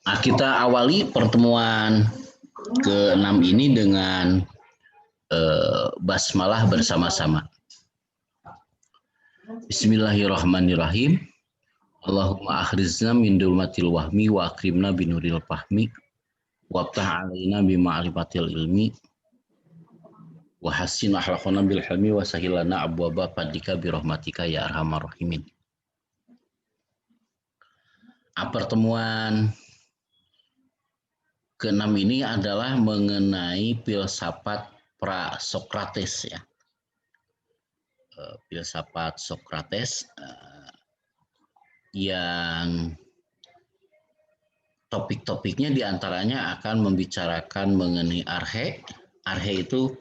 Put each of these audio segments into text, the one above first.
Nah, kita awali pertemuan ke-6 ini dengan basmalah bersama-sama. Bismillahirrahmanirrahim. Allahumma akhrizna min dulmatil wahmi wa akrimna binuril fahmi waftah alaina bima'rifatil ilmi wa hassin akhlaqana bil hilmi wa sahilana abwaba fadlika birahmatika ya arhamar rahimin. Pertemuan ke-6 ini adalah mengenai filsafat pra-Sokrates ya. Filsafat Sokrates yang topik-topiknya diantaranya akan membicarakan mengenai arhe. Arhe itu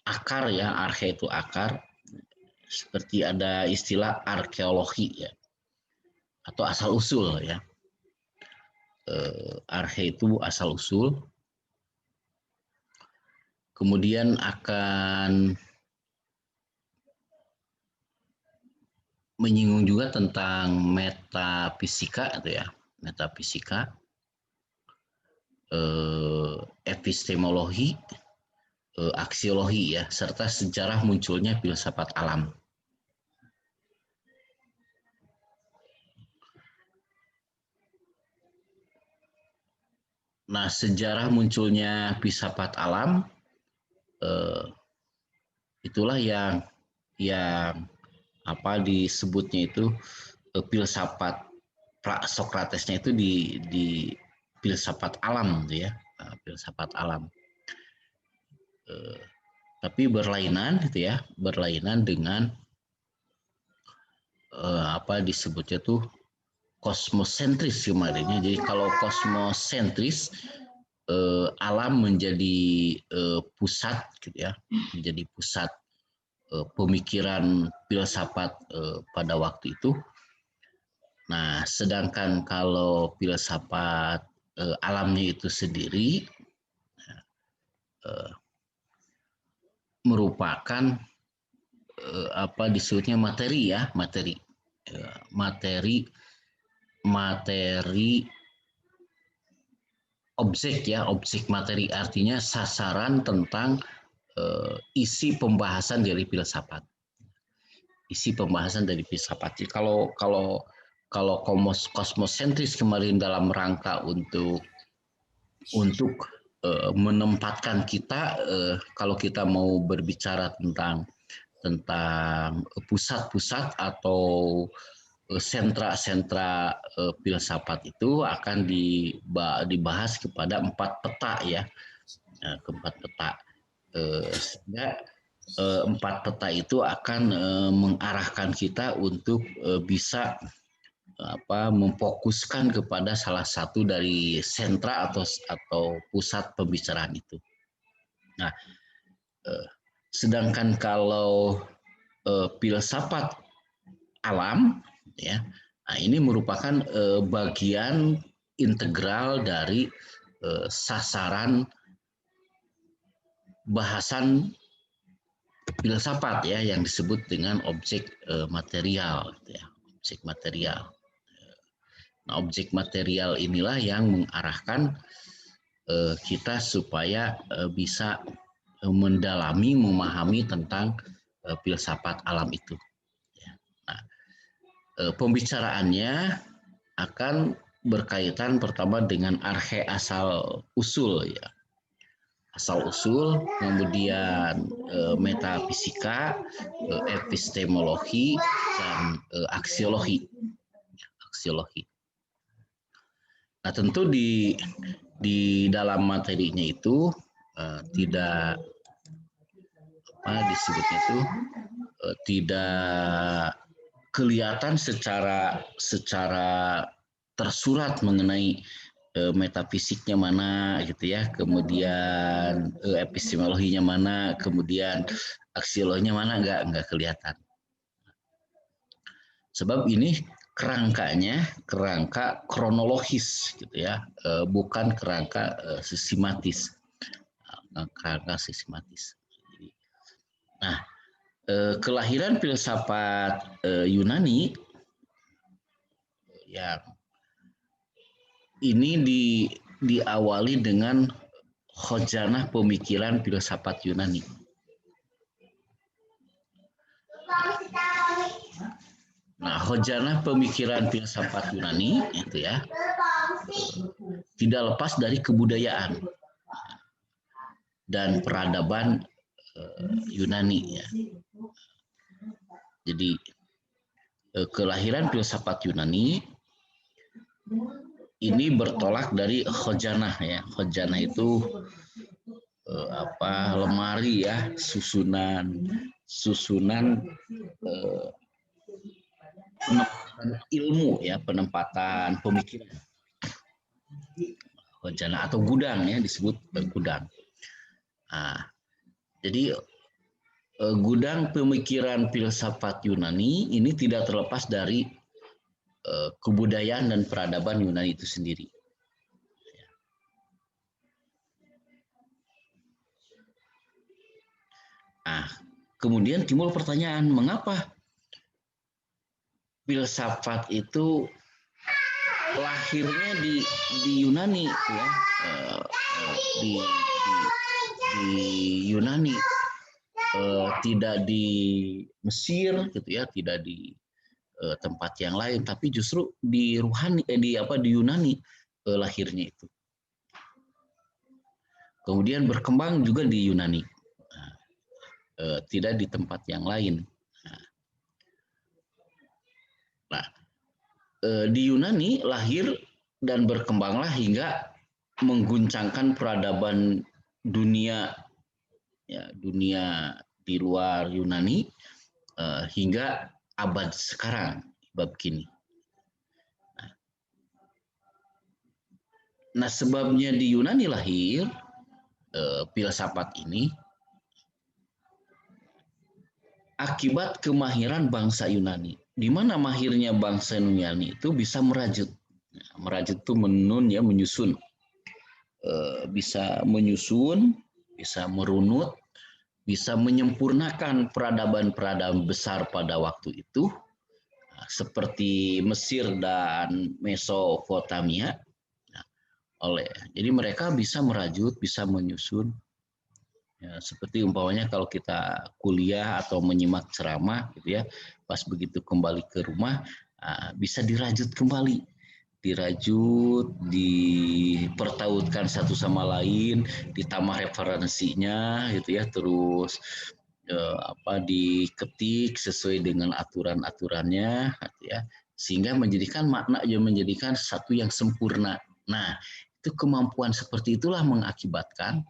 akar ya, arhe itu akar. Seperti ada istilah arkeologi ya, atau asal usul ya. Arhe itu asal usul. Kemudian akan menyinggung juga tentang metafisika itu ya, metafisika, epistemologi, aksiologi ya, serta sejarah munculnya filsafat alam. Nah, sejarah munculnya filsafat alam itulah yang disebutnya itu filsafat pra-Sokratesnya itu di filsafat alam gitu ya, filsafat alam. Tapi berlainan gitu ya, berlainan dengan disebutnya tuh kosmosentris kemarinnya. Jadi kalau kosmosentris alam menjadi pusat gitu ya, menjadi pusat pemikiran filsafat pada waktu itu. Nah, sedangkan kalau filsafat alamnya itu sendiri merupakan disebutnya materi ya, materi objek ya, objek materi, artinya sasaran tentang isi pembahasan dari filsafat. Isi pembahasan dari filsafat. Jadi kalau kosmosentris kemarin dalam rangka untuk menempatkan kita, kalau kita mau berbicara tentang pusat-pusat atau sentra-sentra filsafat itu akan dibahas kepada 4 peta ya, keempat peta, sehingga 4 peta itu akan mengarahkan kita untuk bisa memfokuskan kepada salah satu dari sentra atau pusat pembicaraan itu. Nah, sedangkan kalau filsafat alam ya, nah ini merupakan bagian integral dari sasaran bahasan filsafat ya, yang disebut dengan objek material gitu ya, objek material. Nah, objek material inilah yang mengarahkan kita supaya bisa mendalami, memahami tentang filsafat alam itu. Nah, pembicaraannya akan berkaitan pertama dengan arhe asal usul ya, asal usul, kemudian metafisika, epistemologi, dan aksiologi. Nah, tentu di dalam materinya itu tidak disebutnya itu tidak kelihatan secara tersurat mengenai metafisiknya mana gitu ya, kemudian epistemologinya mana, kemudian aksiologinya mana, nggak kelihatan. Sebab ini kerangka kronologis gitu ya, bukan kerangka sistematis. Nah, kelahiran filsafat Yunani yang ini diawali dengan khojanah pemikiran filsafat Yunani. Nah, khojanah pemikiran filsafat Yunani itu ya tidak lepas dari kebudayaan dan peradaban Yunani ya. Jadi kelahiran filsafat Yunani ini bertolak dari khojanah ya. Khojanah itu lemari ya, susunan penempatan ilmu ya, penempatan pemikiran. Khojanah atau gudang ya, disebut gudang. Nah, jadi gudang pemikiran filsafat Yunani ini tidak terlepas dari kebudayaan dan peradaban Yunani itu sendiri. Nah, kemudian timbul pertanyaan, mengapa filsafat itu lahirnya di Yunani ya, di Yunani, tidak di Mesir gitu ya, tidak di tempat yang lain, tapi justru di di Yunani lahirnya itu. Kemudian berkembang juga di Yunani, tidak di tempat yang lain. Nah, di Yunani lahir dan berkembanglah hingga mengguncangkan peradaban dunia ya, dunia di luar Yunani hingga abad sekarang, bab kini. Nah, sebabnya di Yunani lahir filsafat ini akibat kemahiran bangsa Yunani. Di mana mahirnya bangsa Yunani itu bisa merajut. Merajut itu menenun ya, menyusun. Bisa menyusun, bisa merunut, bisa menyempurnakan peradaban-peradaban besar pada waktu itu, seperti Mesir dan Mesopotamia. Jadi mereka bisa merajut, bisa menyusun. Ya, seperti umpamanya kalau kita kuliah atau menyimak ceramah gitu ya, pas begitu kembali ke rumah bisa dirajut kembali, dirajut, dipertautkan satu sama lain, ditambah referensinya gitu ya, terus diketik sesuai dengan aturan-aturannya gitu ya, sehingga menjadikan makna menjadikan sesuatu yang sempurna. Nah, itu kemampuan seperti itulah mengakibatkan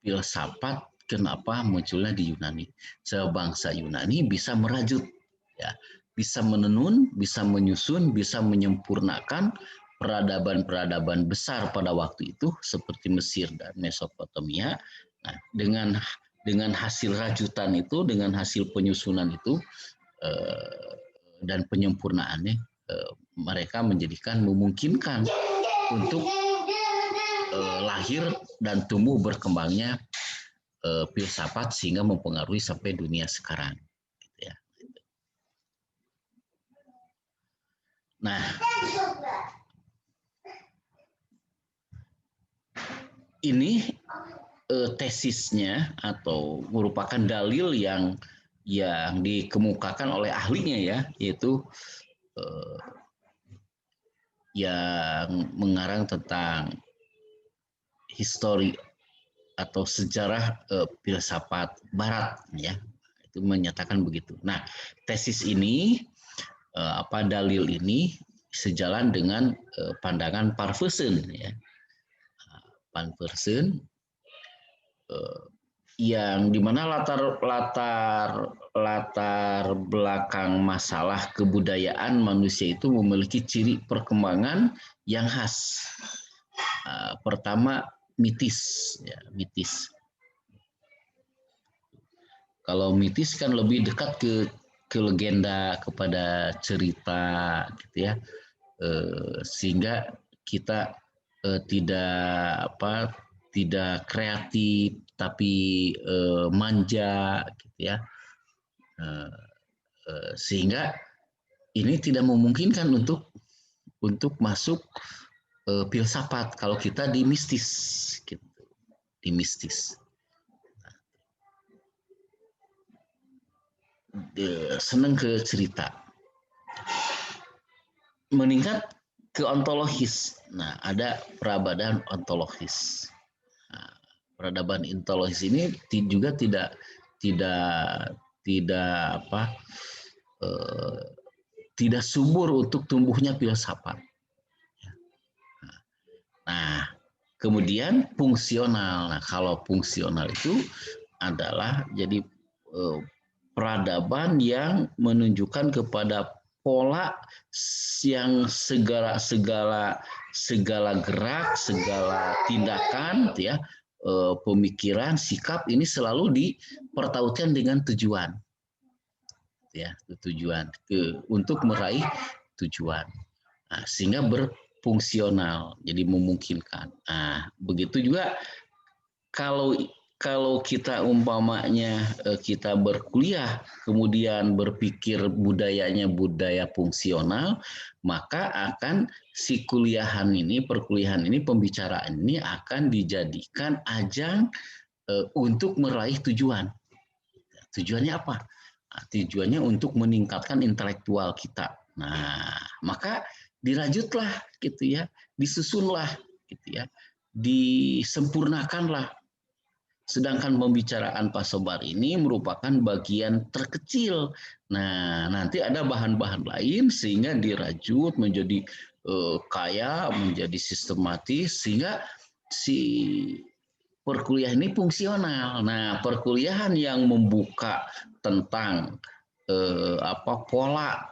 filsafat kenapa munculnya di Yunani. Sebangsa Yunani bisa merajut, ya, bisa menenun, bisa menyusun, bisa menyempurnakan peradaban-peradaban besar pada waktu itu seperti Mesir dan Mesopotamia. Nah, dengan hasil rajutan itu, dengan hasil penyusunan itu dan penyempurnaannya, mereka memungkinkan untuk lahir dan tumbuh berkembangnya filsafat sehingga mempengaruhi sampai dunia sekarang. Gitu ya. Nah, ini tesisnya atau merupakan dalil yang dikemukakan oleh ahlinya ya, yaitu yang mengarang tentang histori atau sejarah filsafat Barat ya, itu menyatakan begitu. Nah, tesis ini dalil ini sejalan dengan pandangan Parversen ya. Parversen yang dimana latar belakang masalah kebudayaan manusia itu memiliki ciri perkembangan yang khas. Pertama, mitis ya, mitis. Kalau mitis kan lebih dekat ke legenda, kepada cerita gitu ya, sehingga kita tidak kreatif tapi manja gitu ya, sehingga ini tidak memungkinkan untuk untuk masuk filsafat kalau kita di mistis gitu, di mistis. Seneng ke cerita, meningkat ke ontologis. Nah, ada peradaban ontologis. Nah, peradaban ontologis ini juga tidak apa tidak subur untuk tumbuhnya filsafat. Nah, kemudian fungsional. Nah, kalau fungsional itu adalah jadi peradaban yang menunjukkan kepada pola yang segala gerak, segala tindakan, ya, pemikiran, sikap ini selalu dipertautkan dengan tujuan, ya, tujuan untuk meraih tujuan. Nah, sehingga berfungsional, jadi memungkinkan. Nah, begitu juga kalau kita umpamanya kita berkuliah kemudian berpikir budayanya budaya fungsional, maka akan si perkuliahan ini, pembicaraan ini akan dijadikan ajang untuk meraih tujuan. Tujuannya apa? Nah, tujuannya untuk meningkatkan intelektual kita. Nah, maka dirajutlah gitu ya, disusunlah gitu ya, disempurnakanlah. Sedangkan pembicaraan Pasobar ini merupakan bagian terkecil. Nah, nanti ada bahan-bahan lain sehingga dirajut menjadi kaya, menjadi sistematis, sehingga si perkuliahan ini fungsional. Nah, perkuliahan yang membuka tentang pola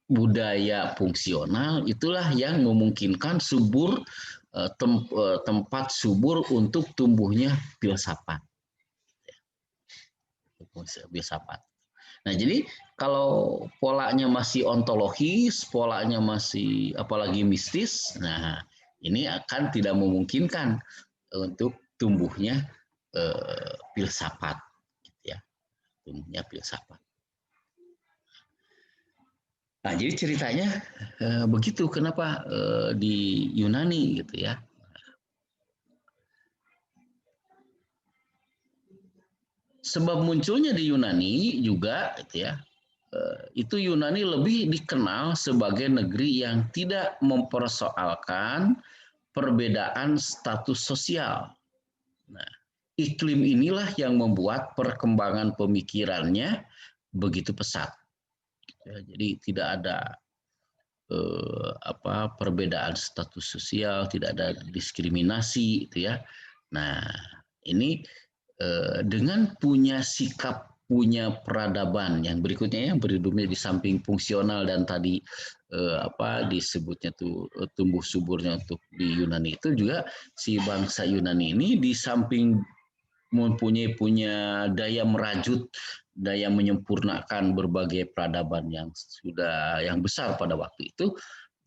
budaya fungsional itulah yang memungkinkan tempat subur untuk tumbuhnya filsafat. Filsafat. Nah, jadi kalau polanya masih ontologis, polanya masih apalagi mistis, nah ini akan tidak memungkinkan untuk tumbuhnya filsafat, gitu ya, tumbuhnya filsafat. Nah, jadi ceritanya begitu, kenapa di Yunani gitu ya. Sebab munculnya di Yunani juga gitu ya, itu Yunani lebih dikenal sebagai negeri yang tidak mempersoalkan perbedaan status sosial. Nah, iklim inilah yang membuat perkembangan pemikirannya begitu pesat. Ya, jadi tidak ada perbedaan status sosial, tidak ada diskriminasi, gitu ya. Nah, ini dengan punya sikap, punya peradaban yang berikutnya, yang berhidupnya di samping fungsional dan tadi disebutnya tuh tumbuh suburnya untuk di Yunani, itu juga si bangsa Yunani ini di samping punya daya merajut, daya menyempurnakan berbagai peradaban yang besar pada waktu itu,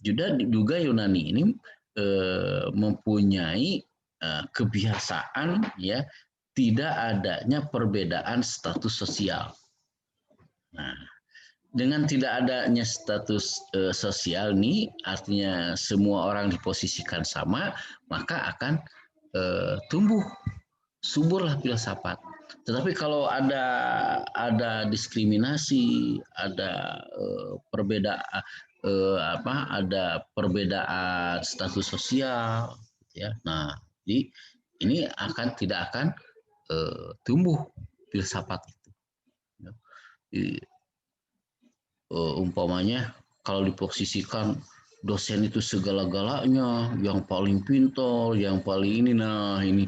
juga Yunani ini mempunyai kebiasaan ya tidak adanya perbedaan status sosial. Nah, dengan tidak adanya status sosial ini artinya semua orang diposisikan sama, maka akan tumbuh suburlah filsafat. Tetapi kalau ada diskriminasi, ada perbedaan status sosial, ya. Nah, jadi ini tidak akan tumbuh filsafat itu. Umpamanya kalau diposisikan dosen itu segala-galanya, yang paling pintar, yang paling ini, nah ini,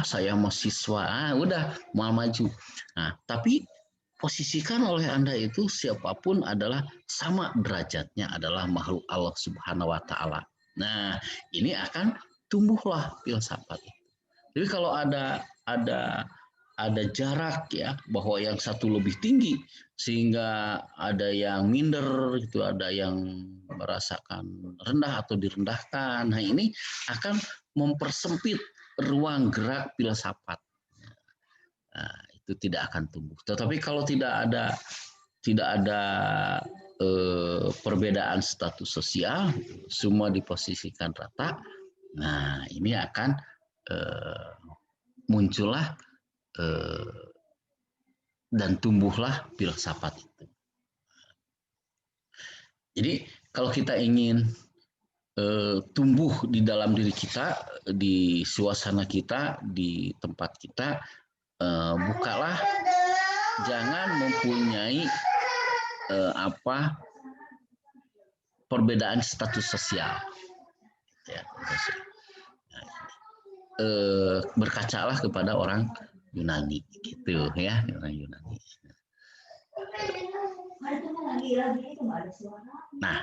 saya mahasiswa, udah mau maju. Nah, tapi posisikan oleh Anda itu siapapun adalah sama derajatnya, adalah makhluk Allah Subhanahu wa Ta'ala. Nah, ini akan tumbuhlah filsafat. Jadi kalau ada jarak ya, bahwa yang satu lebih tinggi sehingga ada yang minder gitu, ada yang merasakan rendah atau direndahkan. Nah, ini akan mempersempit ruang gerak filsafat. Nah, itu tidak akan tumbuh. Tetapi kalau tidak ada perbedaan status sosial, semua diposisikan rata. Nah, ini akan muncullah dan tumbuhlah filsafat itu. Jadi kalau kita ingin tumbuh di dalam diri kita, di suasana kita, di tempat kita, bukalah, jangan mempunyai perbedaan status sosial. Ya, berkacalah kepada orang Yunani, gitu ya, orang Yunani. Nah,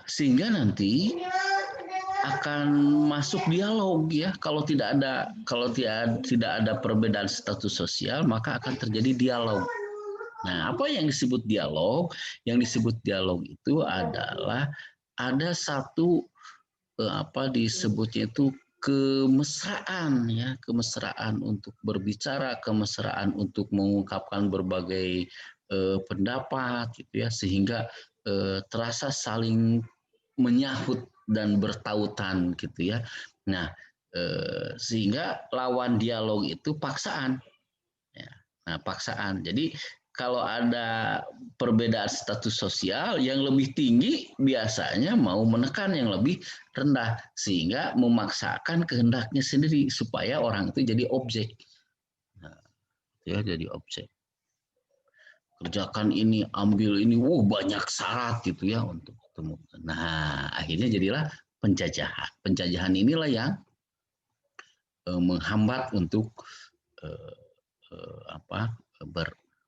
sehingga nanti akan masuk dialog ya. Kalau tidak ada perbedaan status sosial, maka akan terjadi dialog. Nah, apa yang disebut dialog? Yang disebut dialog itu adalah ada satu disebutnya itu kemesraan ya, kemesraan untuk berbicara, kemesraan untuk mengungkapkan berbagai pendapat gitu ya, sehingga terasa saling menyahut dan bertautan gitu ya. Nah, sehingga lawan dialog itu paksaan. Ya. Nah, paksaan. Jadi kalau ada perbedaan status sosial yang lebih tinggi, biasanya mau menekan yang lebih rendah, sehingga memaksakan kehendaknya sendiri supaya orang itu jadi objek. Nah, ya, jadi objek. Kerjakan ini, ambil ini, banyak syarat gitu ya untuk ketemu. Nah, akhirnya jadilah penjajahan. Penjajahan inilah yang menghambat untuk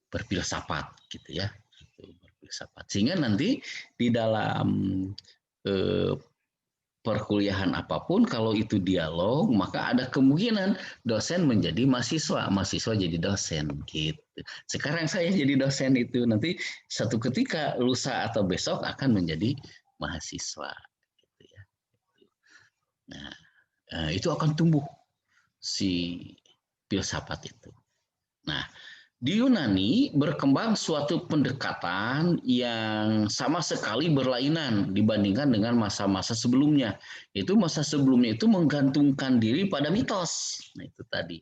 berfilsafat gitu ya, berfilsafat. Sehingga nanti di dalam perkuliahan apapun, kalau itu dialog, maka ada kemungkinan dosen menjadi mahasiswa, mahasiswa jadi dosen gitu. Sekarang saya jadi dosen itu, nanti satu ketika lusa atau besok akan menjadi mahasiswa gitu ya. Nah, itu akan tumbuh si filsafat itu. Nah, di Yunani berkembang suatu pendekatan yang sama sekali berlainan dibandingkan dengan masa-masa sebelumnya. Itu masa sebelumnya itu menggantungkan diri pada mitos. Nah, itu tadi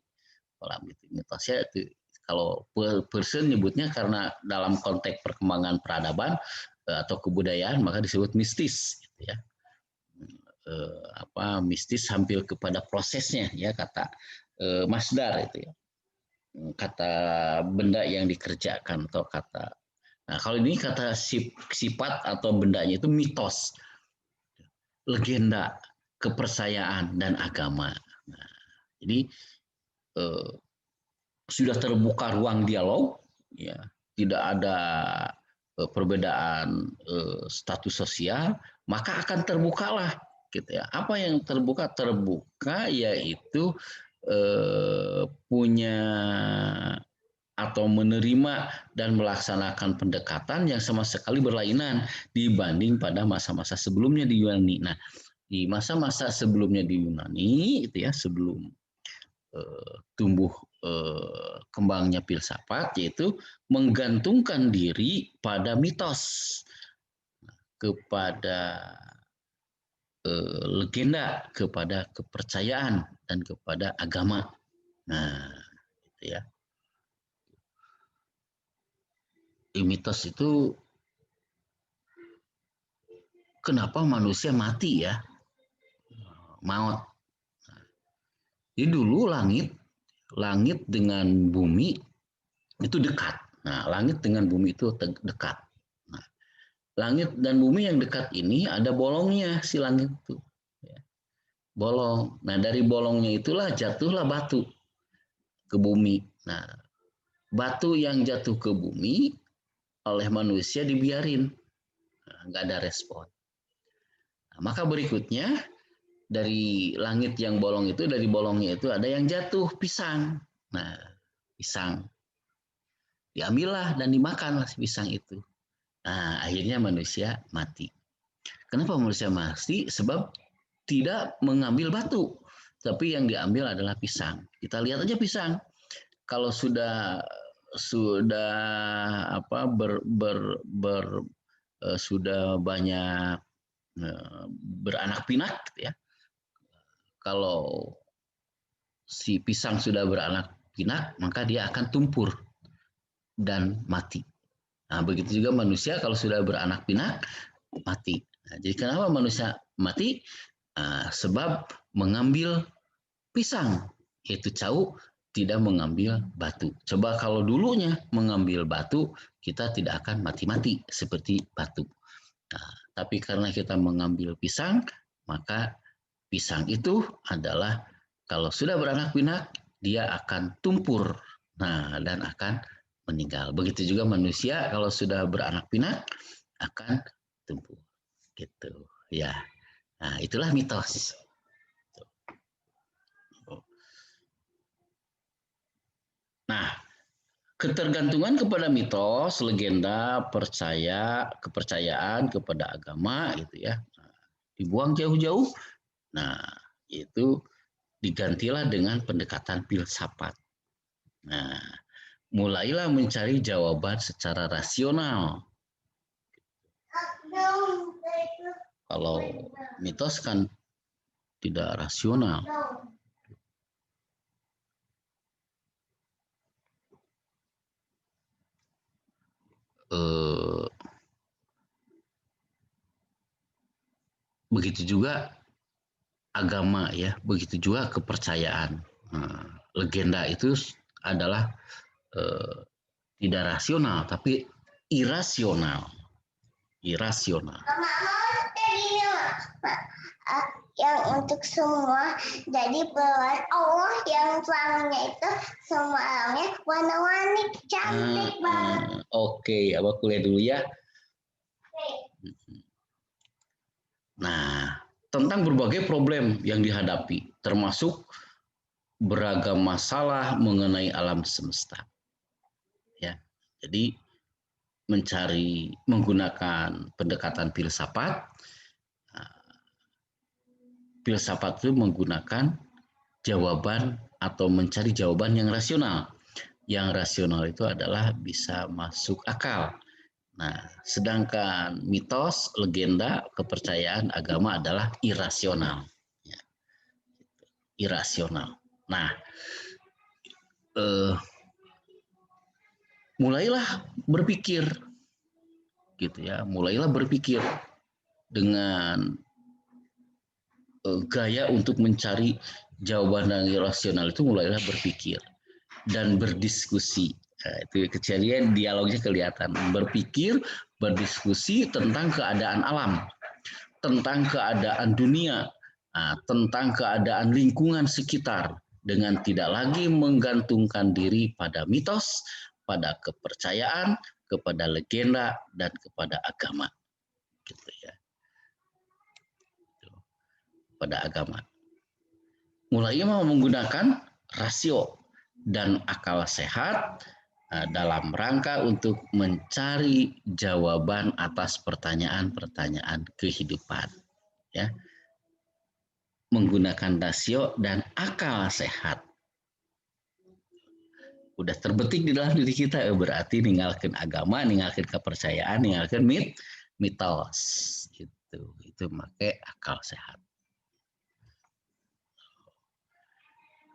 pola mitosnya itu, kalau Peirce nyebutnya karena dalam konteks perkembangan peradaban atau kebudayaan maka disebut mistis gitu ya. Mistis hampir kepada prosesnya ya, kata Masdar itu ya, kata benda yang dikerjakan atau kata. Nah, kalau ini kata sifat atau bendanya itu mitos, legenda, kepercayaan dan agama. Nah, jadi sudah terbuka ruang dialog, ya, tidak ada perbedaan status sosial, maka akan terbukalah gitu ya. Apa yang terbuka? Terbuka yaitu punya atau menerima dan melaksanakan pendekatan yang sama sekali berlainan dibanding pada masa-masa sebelumnya di Yunani. Nah, di masa-masa sebelumnya di Yunani itu ya, sebelum tumbuh kembangnya filsafat, yaitu menggantungkan diri pada mitos, kepada legenda, kepada kepercayaan dan kepada agama. Nah, gitu ya. Mitos itu kenapa manusia mati ya, maut. Jadi dulu langit dengan bumi itu dekat. Nah, langit dengan bumi itu dekat. Nah, langit dan bumi yang dekat ini ada bolongnya si langit itu. Bolong. Nah, dari bolongnya itulah jatuhlah batu ke bumi. Nah, batu yang jatuh ke bumi oleh manusia dibiarin, nggak ada respon. Nah, maka berikutnya dari langit yang bolong itu, dari bolongnya itu ada yang jatuh pisang. Nah, pisang diambillah dan dimakanlah pisang itu. Nah, akhirnya manusia mati. Kenapa manusia mati? Sebab tidak mengambil batu, tapi yang diambil adalah pisang. Kita lihat aja pisang. Kalau sudah sudah apa sudah banyak beranak pinak gitu ya. Kalau si pisang sudah beranak pinak, maka dia akan tumpur dan mati. Nah, begitu juga manusia kalau sudah beranak pinak, mati. Nah, jadi kenapa manusia mati? Sebab mengambil pisang, yaitu cau, tidak mengambil batu. Coba kalau dulunya mengambil batu, kita tidak akan mati-mati seperti batu. Nah, tapi karena kita mengambil pisang, maka pisang itu adalah kalau sudah beranak pinak, dia akan tumpur, nah dan akan meninggal. Begitu juga manusia kalau sudah beranak pinak akan tumpur, gitu ya. Nah, itulah mitos. Nah, ketergantungan kepada mitos, legenda, kepercayaan kepada agama gitu ya. Dibuang jauh-jauh. Nah, itu digantilah dengan pendekatan filsafat. Nah, mulailah mencari jawaban secara rasional. Kalau mitos kan tidak rasional. Begitu juga agama ya, begitu juga kepercayaan. Legenda itu adalah tidak rasional tapi irasional. Yang untuk semua, jadi bulan Allah yang selangnya itu semua alamnya warna-warni cantik banget. Oke, abah kuliah dulu ya. Nah, tentang berbagai problem yang dihadapi, termasuk beragam masalah mengenai alam semesta. Ya, jadi menggunakan pendekatan filsafat. Filsafat itu menggunakan jawaban atau mencari jawaban yang rasional. Yang rasional itu adalah bisa masuk akal. Nah, sedangkan mitos, legenda, kepercayaan agama adalah irasional. Ya, irasional. Nah, mulailah berpikir, gitu ya. Mulailah berpikir dengan gaya untuk mencari jawaban yang irasional itu mulailah berpikir dan berdiskusi. Nah, itu kejadian dialognya kelihatan. Berpikir, berdiskusi tentang keadaan alam, tentang keadaan dunia, tentang keadaan lingkungan sekitar, dengan tidak lagi menggantungkan diri pada mitos, pada kepercayaan, kepada legenda, dan kepada agama. Gitu ya. Pada agama. Mulai menggunakan rasio dan akal sehat dalam rangka untuk mencari jawaban atas pertanyaan-pertanyaan kehidupan. Ya. Menggunakan rasio dan akal sehat. Udah terbetik di dalam diri kita, berarti ninggalkan agama, ninggalkan kepercayaan, ninggalkan mitos. Itu pakai akal sehat.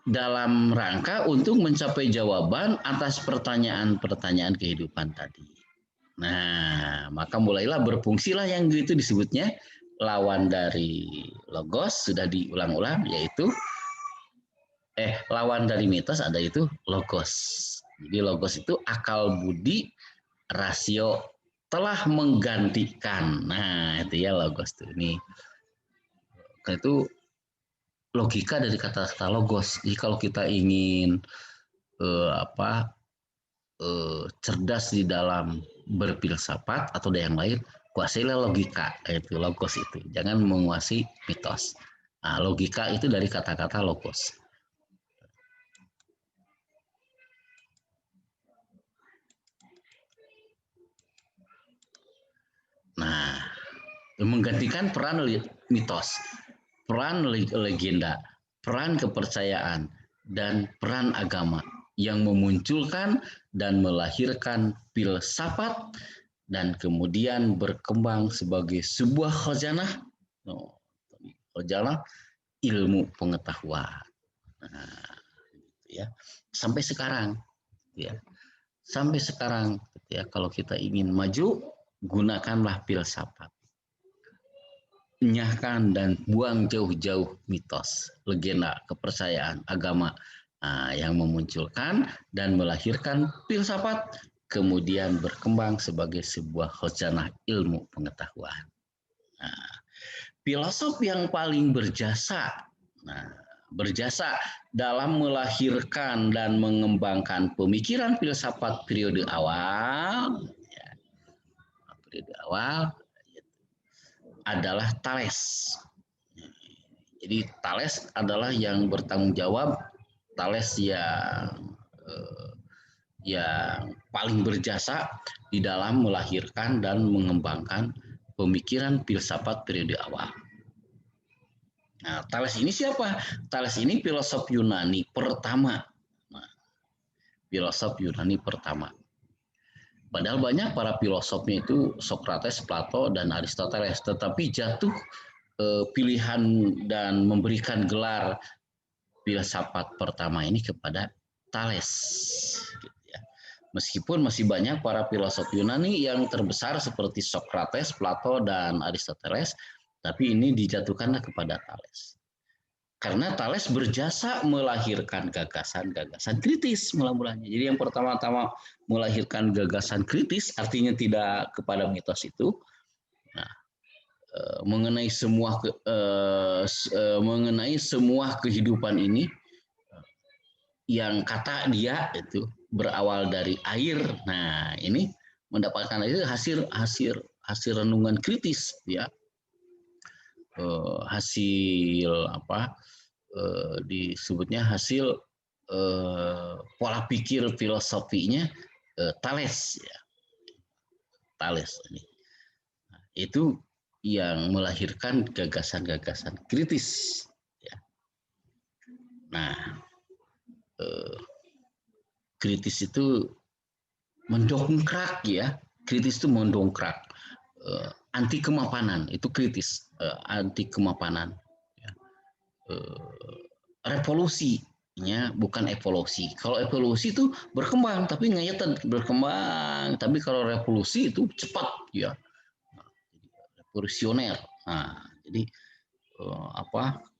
Dalam rangka untuk mencapai jawaban atas pertanyaan-pertanyaan kehidupan tadi. Nah, maka mulailah berfungsilah yang itu disebutnya lawan dari logos, sudah diulang-ulang, yaitu lawan dari mitos ada itu logos. Jadi logos itu akal budi, rasio telah menggantikan. Nah, itu ya logos tuh. Ini itu logika dari kata-kata logos. Jadi kalau kita ingin cerdas di dalam berfilsafat atau ada yang lain, kuasailah logika, itu logos itu. Jangan menguasai mitos. Nah, logika itu dari kata-kata logos. Nah, menggantikan peran mitos, peran legenda, peran kepercayaan, dan peran agama yang memunculkan dan melahirkan filsafat dan kemudian berkembang sebagai sebuah khazanah, khazanah ilmu pengetahuan. Nah, ya, sampai sekarang, ya, sampai sekarang, ya, kalau kita ingin maju, gunakanlah filsafat. Nyahkan dan buang jauh-jauh mitos, legenda, kepercayaan, agama yang memunculkan dan melahirkan filsafat, kemudian berkembang sebagai sebuah khazanah ilmu pengetahuan. Nah, filosof yang paling berjasa, berjasa dalam melahirkan dan mengembangkan pemikiran filsafat periode awal, adalah Thales. Jadi Thales adalah yang bertanggung jawab, Thales yang paling berjasa di dalam melahirkan dan mengembangkan pemikiran filsafat periode awal. Nah, Thales ini siapa? Thales ini filosof Yunani pertama. Filosof Yunani pertama. Padahal banyak para filosofnya itu Socrates, Plato, dan Aristoteles, tetapi jatuh pilihan dan memberikan gelar filsafat pertama ini kepada Thales. Meskipun masih banyak para filosof Yunani yang terbesar seperti Socrates, Plato, dan Aristoteles, tapi ini dijatuhkanlah kepada Thales. Karena Thales berjasa melahirkan gagasan-gagasan kritis mula-mulanya. Jadi yang pertama-tama melahirkan gagasan kritis, artinya tidak kepada mitos itu, mengenai semua kehidupan ini, yang kata dia itu berawal dari air. Nah, ini mendapatkan hasil renungan kritis, ya. Hasil apa? Disebutnya hasil pola pikir filosofinya Thales, ya. Thales ini. Nah, itu yang melahirkan gagasan-gagasan kritis, ya. Nah, kritis itu mendongkrak, ya. Kritis itu mendongkrak anti kemapanan, itu kritis, anti kemapanan, ya. Revolusinya bukan evolusi. Kalau evolusi itu berkembang tapi ngayatan, berkembang, tapi kalau revolusi itu cepat, ya. Revolusioner. Nah, jadi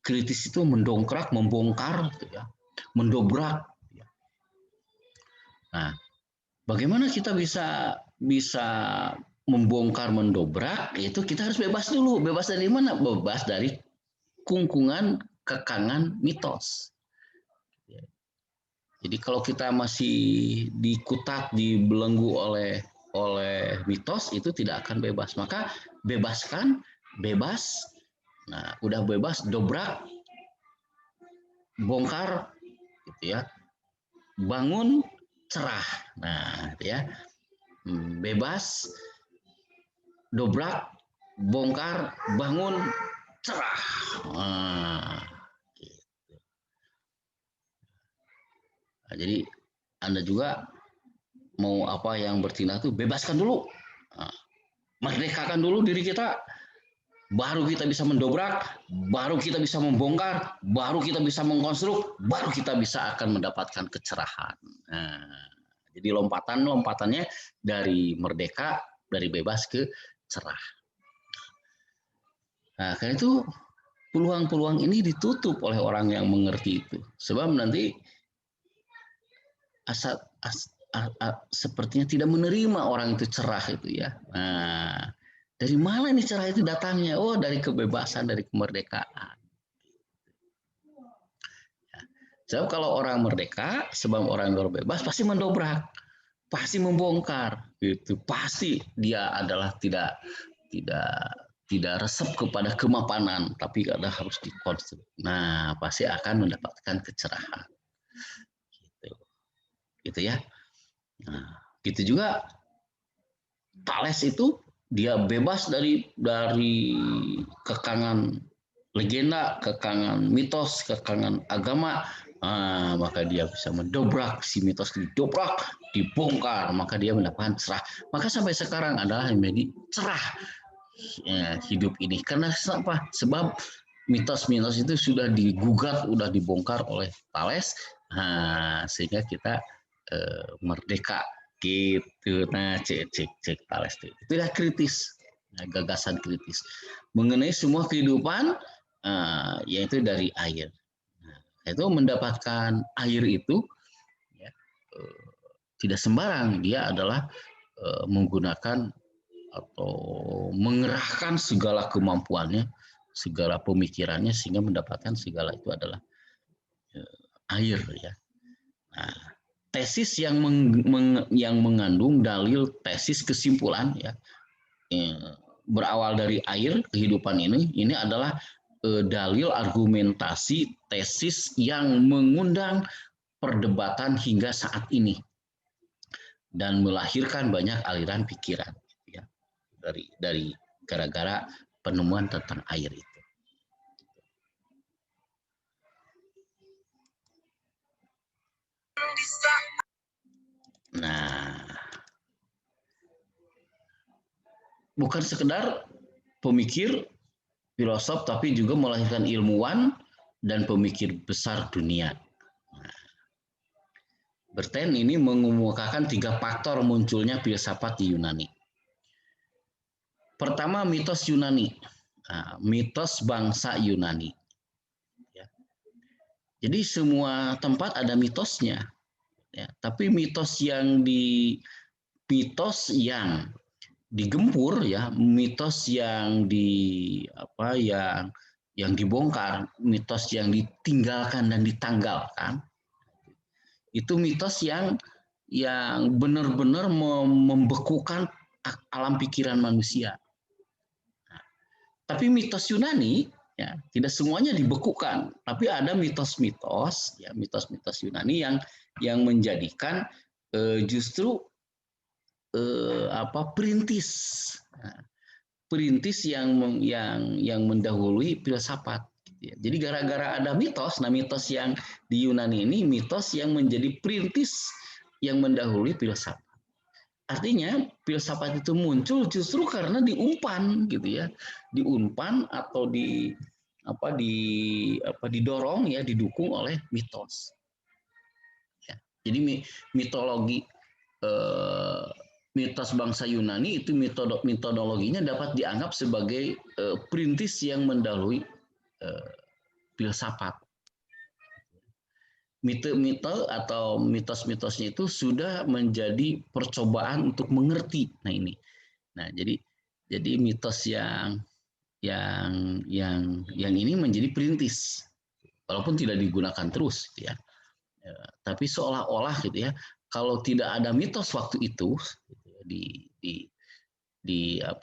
kritis itu mendongkrak, membongkar, ya, mendobrak. Ya. Nah, bagaimana kita bisa membongkar, mendobrak? Itu kita harus bebas dulu. Bebas dari mana? Bebas dari kungkungan, kekangan mitos. Ya. Jadi kalau kita masih dikutat, dibelenggu oleh mitos, itu tidak akan bebas. Maka bebaskan, bebas. Nah, udah bebas, dobrak, bongkar, gitu ya. Bangun, cerah. Nah, gitu ya. Bebas, dobrak, bongkar, bangun, cerah. Nah, gitu. Nah, jadi Anda juga mau apa yang bertindak itu bebaskan dulu. Nah, merdekakan dulu diri kita. Baru kita bisa mendobrak, baru kita bisa membongkar, baru kita bisa mengkonstruk, baru kita bisa akan mendapatkan kecerahan. Nah, jadi lompatannya dari merdeka, dari bebas ke cerah. Nah, karena itu peluang-peluang ini ditutup oleh orang yang mengerti itu. Sebab nanti sepertinya tidak menerima orang itu cerah itu, ya. Nah, dari mana nih cerah itu datangnya? Oh, dari kebebasan, dari kemerdekaan. Ya. Sebab kalau orang merdeka, sebab orang berbebas pasti mendobrak, pasti membongkar, gitu. Pasti dia adalah tidak resep kepada kemapanan, tapi harus dikonstruk. Nah, pasti akan mendapatkan kecerahan. Gitu ya. Nah, gitu juga Thales itu dia bebas dari kekangan legenda, kekangan mitos, kekangan agama, maka dia bisa mendobrak si mitos, didobrak, dibongkar, maka dia mendapatkan cerah. Maka sampai sekarang adalah yang menjadi cerah hidup ini. Karena apa? Sebab mitos-mitos itu sudah digugat, sudah dibongkar oleh Thales, sehingga kita merdeka gitu. Nah, cek Thales itu dah kritis, gagasan kritis mengenai semua kehidupan, yaitu dari air. Nah, itu mendapatkan air itu ya, tidak sembarang, dia adalah menggunakan atau mengerahkan segala kemampuannya, segala pemikirannya, sehingga mendapatkan segala itu adalah air ya. Nah, tesis yang mengandung dalil, tesis kesimpulan ya, berawal dari air kehidupan ini adalah dalil argumentasi tesis yang mengundang perdebatan hingga saat ini dan melahirkan banyak aliran pikiran ya, dari gara-gara penemuan tentang air itu. Nah, bukan sekedar pemikir, filosof, tapi juga melahirkan ilmuwan dan pemikir besar dunia. Nah, Berten ini mengemukakan 3 faktor munculnya filsafat di Yunani. Pertama, mitos Yunani, mitos bangsa Yunani. Ya. Jadi semua tempat ada mitosnya, ya. Tapi mitos yang digempur ya, mitos yang yang dibongkar, mitos yang ditinggalkan dan ditanggalkan, itu mitos yang benar-benar membekukan alam pikiran manusia. Nah, tapi mitos Yunani ya tidak semuanya dibekukan, tapi ada mitos-mitos ya, mitos-mitos Yunani yang menjadikan justru perintis, perintis yang mendahului filsafat. Jadi gara-gara ada mitos, nah mitos yang di Yunani ini mitos yang menjadi perintis yang mendahului filsafat. Artinya filsafat itu muncul justru karena diumpan gitu ya, diumpan atau didorong ya, didukung oleh mitos. Ya. Jadi mitologi mitos bangsa Yunani itu metodologinya dapat dianggap sebagai perintis yang mendahului filsafat. Mite-mite atau mitos-mitosnya itu sudah menjadi percobaan untuk mengerti. Nah ini, jadi mitos yang ini menjadi perintis, walaupun tidak digunakan terus, gitu ya. Tapi seolah-olah gitu ya, kalau tidak ada mitos waktu itu, gitu ya,